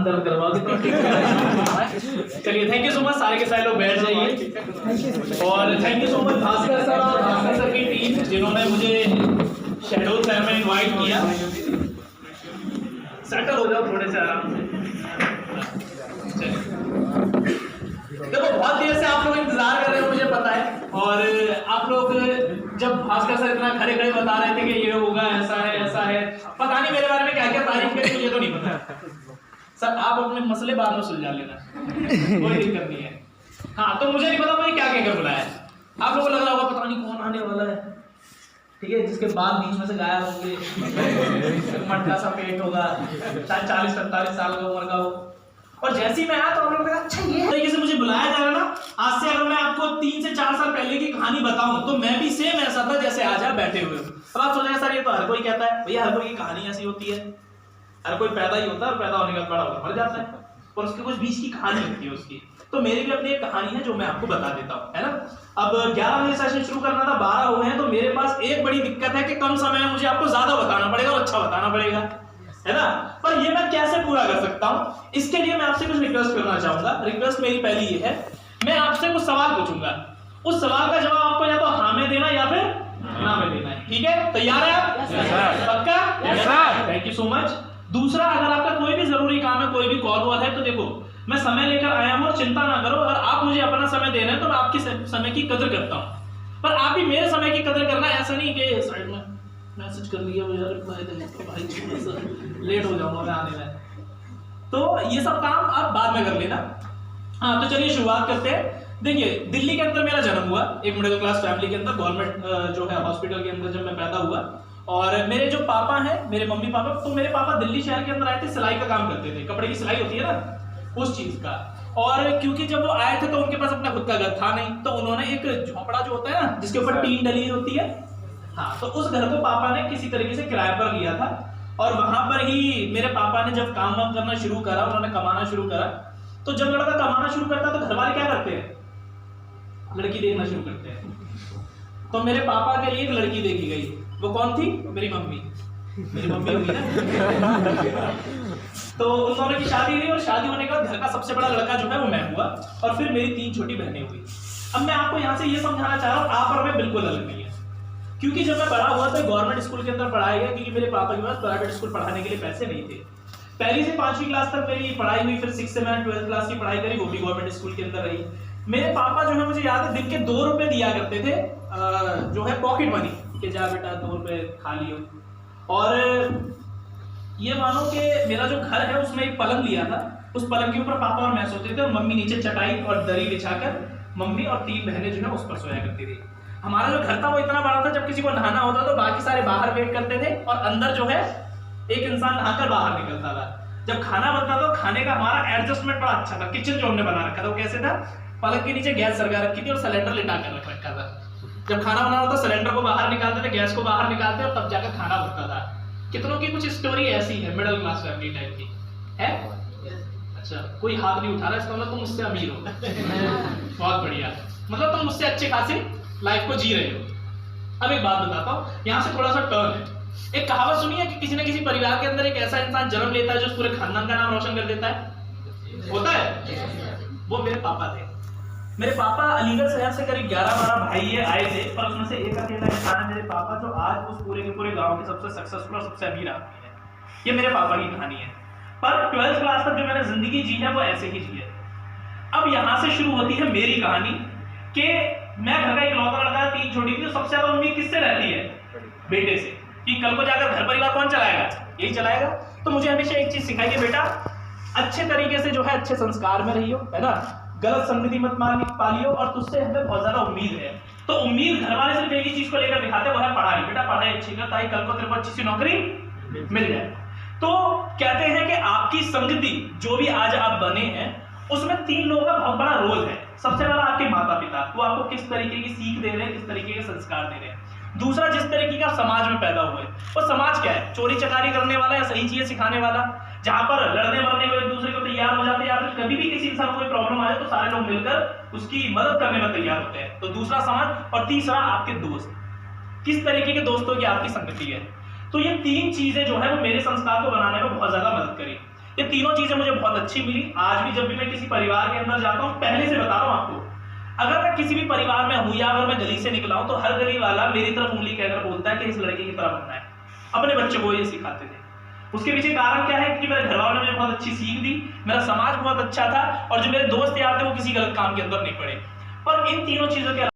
दर्द करवाओगे तो ठीक। चलिए थैंक यू सो मच, सारे के सारे लोग बैठ जाइए। और thank you so much Bhaskar sir और भास्कर सर की टीम जिन्होंने मुझे शैडो सर में इनवाइट किया। सेटल हो जाओ थोड़े से आराम से। देखो बहुत देर से आप लोग इंतजार कर रहे हो मुझे पता है, और आप लोग जब भास्कर सर इतना खड़े खड़े बता रहे थे कि ये होगा ऐसा है, पता नहीं मेरे बारे में क्या क्या तारीफ करी, मुझे तो नहीं पता। सर आप अपने मसले बाद में सुलझा लेना, कोई दिक्कत नहीं है। हाँ तो मुझे नहीं पता मुझे क्या कहकर बुलाया है। आप लोगों को लग रहा होगा पता नहीं कौन आने वाला है, ठीक है, जिसके बाद बीच में से गायब होंगे, मटका सा पेट होगा, शायद 40-45 साल का उम्र का हो। और जैसे ही मैं आया तो हम लोग अच्छा ये तरीके से मुझे बुलाया जा रहा ना। आज से अगर मैं आपको 3 से 4 साल पहले की कहानी बताऊं तो मैं भी सेम ऐसा था जैसे आज आप बैठे हुए हो। तो आप सोचेंगे सर ये तो हर कोई कहता है, भैया हर कोई की कहानी ऐसी होती है, हर कोई पैदा ही होता है और पैदा होने के बाद बड़ा होकर मर जाता है, और उसके कुछ बीच की कहानी होती है उसकी। तो मेरी भी अपनी एक कहानी है जो मैं आपको बता देता हूँ, है ना। अब 11 बजे सेशन शुरू करना था, 12 हो गए हैं, तो मेरे पास एक बड़ी दिक्कत है कि कम समय में मुझे आपको ज्यादा बताना पड़ेगा और अच्छा बताना पड़ेगा, है ना। पर ये मैं कैसे पूरा कर सकता हूँ, इसके लिए मैं आपसे कुछ रिक्वेस्ट करना चाहूंगा। रिक्वेस्ट मेरी पहली ये है, मैं आपसे कुछ सवाल पूछूंगा, उस सवाल का जवाब आपको या तो हाँ में देना या फिर ना में देना है, ठीक है। तैयार है आप? पक्का? Thank you so much. दूसरा, अगर आपका कोई भी जरूरी काम है, कोई भी कॉल हुआ है, तो देखो मैं समय लेकर आया हूं और चिंता ना करो। अगर आप मुझे अपना समय दे रहे हैं तो मैं आपकी समय की कदर करता हूं, पर आप भी मेरे समय की कदर करना। ऐसा नहीं कि साइड में मैसेज कर लिया मुझे रिप्लाई देने तो भाई थोड़ा सा लेट हो जाऊंगा मैं आने में, तो ये सब काम आप बाद में कर लेना। हाँ तो चलिए शुरुआत करते हैं। देखिए दिल्ली के अंदर मेरा जन्म हुआ, एक मिडिल क्लास फैमिली के अंदर, गवर्नमेंट जो है हॉस्पिटल के अंदर जब मैं पैदा हुआ। और मेरे जो पापा हैं, मेरे मम्मी पापा, तो मेरे पापा दिल्ली शहर के अंदर आए थे, सिलाई का काम करते थे, कपड़े की सिलाई होती है ना उस चीज का। और क्योंकि जब वो आए थे तो उनके पास अपना खुद का घर था नहीं, तो उन्होंने एक झोपड़ा जो होता है ना जिसके ऊपर टीन डली होती है, हाँ, तो उस घर को पापा ने किसी तरीके से किराए पर लिया था। और वहां पर ही मेरे पापा ने जब काम वाम करना शुरू करा, उन्होंने कमाना शुरू करा, तो जब लड़का कमाना शुरू करता है तो घर वाले क्या करते हैं, लड़की देखना शुरू करते हैं। तो मेरे पापा के लिए एक लड़की देखी गई, वो कौन थी? मेरी मम्मी होगी ना। तो उन दोनों की शादी हुई, और शादी होने के बाद घर का सबसे बड़ा लड़का जो है वो मैं हुआ, और फिर मेरी 3 छोटी बहनें हुई। अब मैं आपको यहाँ से ये समझाना चाह रहा हूँ, आप और मैं बिल्कुल अलग नहीं है, क्योंकि जब मैं बड़ा हुआ तो गवर्नमेंट स्कूल के अंदर पढ़ाया गया, क्योंकि मेरे पापा के पास प्राइवेट स्कूल पढ़ाने के लिए पैसे नहीं थे। 1ली से 5वीं क्लास तक मेरी पढ़ाई हुई, फिर 6 से मैंने 12th क्लास की पढ़ाई करी, वो भी गवर्नमेंट स्कूल के अंदर रही। मेरे पापा जो है, मुझे याद है, दिन के 2 रुपए दिया करते थे, जो है पॉकेट मनी, कि जा बेटा 2 रुपए खा लियो। और ये मानो कि मेरा जो घर है उसमें एक पलंग लिया था, उस पलंग के ऊपर पापा और मैं सोते थे, और मम्मी नीचे चटाई और दरी बिछाकर मम्मी और 3 बहनें जो है उस पर सोया करती थी। हमारा जो घर था वो इतना बड़ा था, जब किसी को नहाना होता तो बाकी सारे बाहर वेट करते थे, और अंदर जो है एक इंसान नहाकर बाहर निकलता था। जब खाना बनता था तो खाने का हमारा एडजस्टमेंट बड़ा अच्छा था। किचन जो हमने बना रखा था वो कैसे था, पलंग के नीचे गैस सरका रखी थी और सिलेंडर लिटा कर रख रखा था। जब खाना बनाना होता सिलेंडर को बाहर निकालते थे, गैस को बाहर निकालते और तब जाकर खाना बनता था। कितनों की कुछ स्टोरी ऐसी है मिडिल क्लास फैमिली टाइप की है। अच्छा कोई हाथ नहीं उठा रहा, इसका मतलब तुम मुझसे अमीर हो। बहुत बढ़िया, मतलब तुम मुझसे अच्छे खासे लाइफ को जी रहे हो। अब एक बात बताता हूँ, यहाँ से थोड़ा सा टर्न है। एक कहावत सुनी है कि किसी न किसी परिवार के अंदर एक ऐसा इंसान जन्म लेता है जो पूरे खानदान का नाम रोशन कर देता है, होता है। वो मेरे पापा थे। मेरे पापा अलीगढ़ शहर से करीब 11-12 भाई ये आए थे, पर उसमें से एक अकेला इंसान है मेरे पापा, जो आज उस पूरे के पूरे गांव के सबसे सक्सेसफुल और सबसे अमीर आदमी है। ये मेरे पापा की कहानी है। पर 12th क्लास तक जो मैंने जिंदगी जी है वो ऐसे ही जी है। अब यहाँ से शुरू होती है मेरी कहानी कि मैं घर का इकलौता लड़का, 3 छोटी थी, तो सबसे ज्यादा उम्मीद किससे रहती है? बेटे से, कि कल को जाकर घर परिवार कौन चलाएगा? यही चलाएगा। तो मुझे हमेशा एक चीज सिखाई कि बेटा अच्छे तरीके से जो है अच्छे संस्कार में रहियो, है ना, गलत संगति मत पालियो, और तुझसे हमें बहुत ज्यादा उम्मीद है। तो उम्मीद घर वाले सिर्फ एक ही चीज को लेकर दिखाते, वो है पढ़ाई। बेटा पढ़ाई अच्छी कर ताकि कल को तेरे को अच्छी सी नौकरी मिल जाए। तो कहते हैं कि आपकी संगति जो भी आज आप बने हैं उसमें 3 लोगों का बहुत बड़ा रोल है। सबसे पहला आपके माता पिता, वो आपको किस तरीके की सीख दे रहे हैं, किस तरीके के संस्कार दे रहे हैं। दूसरा, जिस तरीके का समाज में पैदा हुए, वो समाज क्या है, चोरी चकारी करने वाला या सही चीजें सिखाने वाला, जहां पर लड़ने मरने को एक दूसरे को तैयार हो जाते हैं, या फिर कभी भी किसी इंसान को कोई प्रॉब्लम आए तो सारे लोग मिलकर उसकी मदद करने में तैयार होते हैं। तो दूसरा समाज, और तीसरा आपके दोस्त, किस तरीके के दोस्तों की आपकी संगति है। तो ये 3 चीजें जो है वो मेरे संस्कार को बनाने में बहुत ज्यादा मदद करी। ये तीनों चीजें मुझे बहुत अच्छी मिली। आज भी जब भी मैं किसी परिवार के अंदर जाता हूं, पहले से बता रहा हूं आपको, अगर मैं किसी भी परिवार में हूं या अगर मैं गली से निकला हूं तो हर गली वाला मेरी तरफ उंगली कहकर बोलता है कि इस लड़के की तरह बनना है। अपने बच्चों को ये सिखाते थे। उसके पीछे कारण क्या है? क्योंकि मेरे घर वालों ने मुझे बहुत अच्छी सीख दी, मेरा समाज बहुत अच्छा था और जो मेरे दोस्त यार थे वो किसी गलत काम के अंदर नहीं पड़े। पर इन तीनों चीजों के